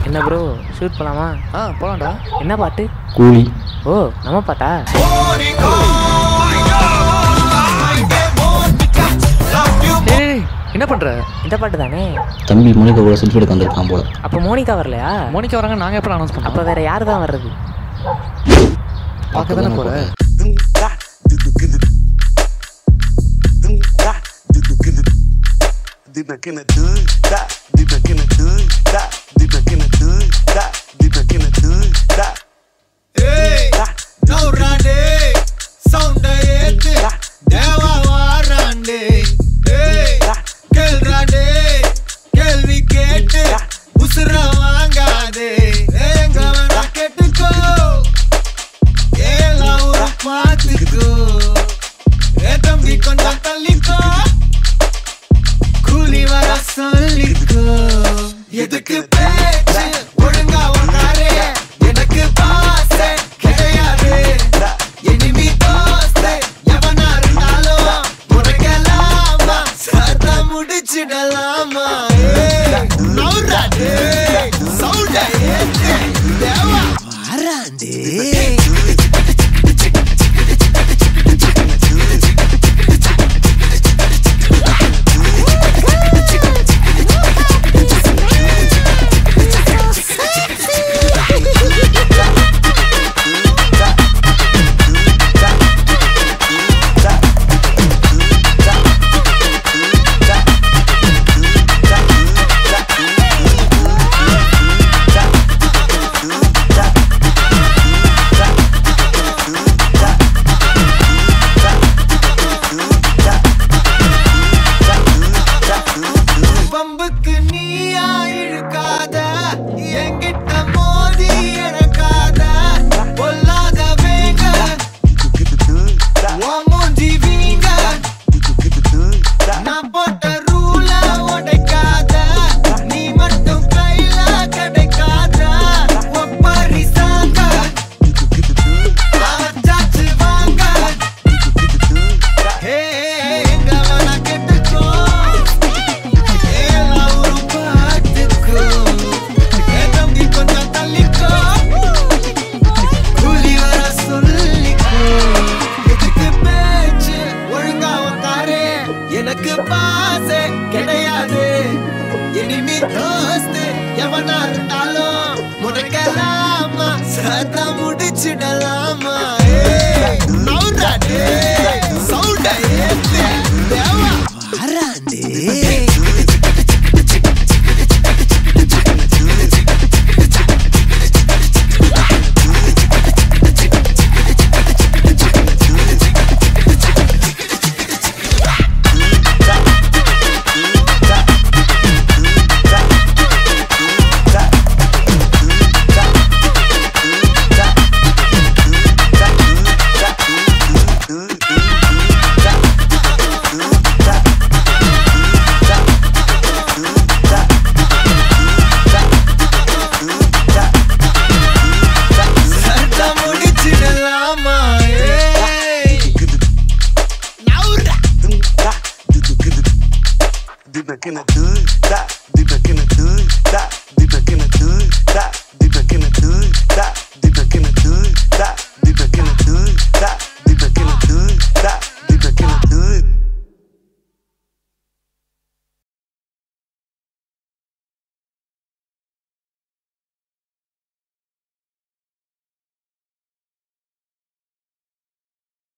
என்ன bro shoot போலாமா? போலாம்டா. என்ன பாட்டு? கூலி. ஓ நம்ம பாட்டா? என்ன பண்ற? இந்த பாட்டு தானே. தம்பி மோனிகா கூட செல்ஃபி எடுக்க வந்திருக்கான் போல. அப்போ மோனிகா வரலையா? மோனிகா வராங்க, நாங்கள் எப்போ அனௌன்ஸ் பண்ணோம்? அப்போ வேற யாரு தான் வர்றது? பார்க்க தானே போகிறேன். எதுக்கு பேச்சு ஒழுங்கா ஒன்னாரே எனக்கு பாசே கிடையாது எனிமி தோஸ்தே எவனா இருந்தாலும் முறைக்கலாமா சத்தா முடிச்சிடலாமா நௌராடே சவுண்டே தேவா வாராண்டே பம்புக்கு நீயா இழுக்காத என்கிட்ட மோதி எனக்காத பொல்லாத வேங்க மூஞ்சி வீங்க நான் போட்ட ரூல உடைக்காத நீ மட்டும் கையில கிடைக்காத ஒப்பரி சாங்க சாச்சு வாங்க ஹே எங்க வேணா கெட்டுக்கோ எனக்கு பாசே கிடையாது எனிமி தோஸ்து எவனா இருந்தாலும் முறைக்கலாமா சத்தா முடிச்சிடலாமா நௌராடே சவுண்டே தேவா வாராண்டே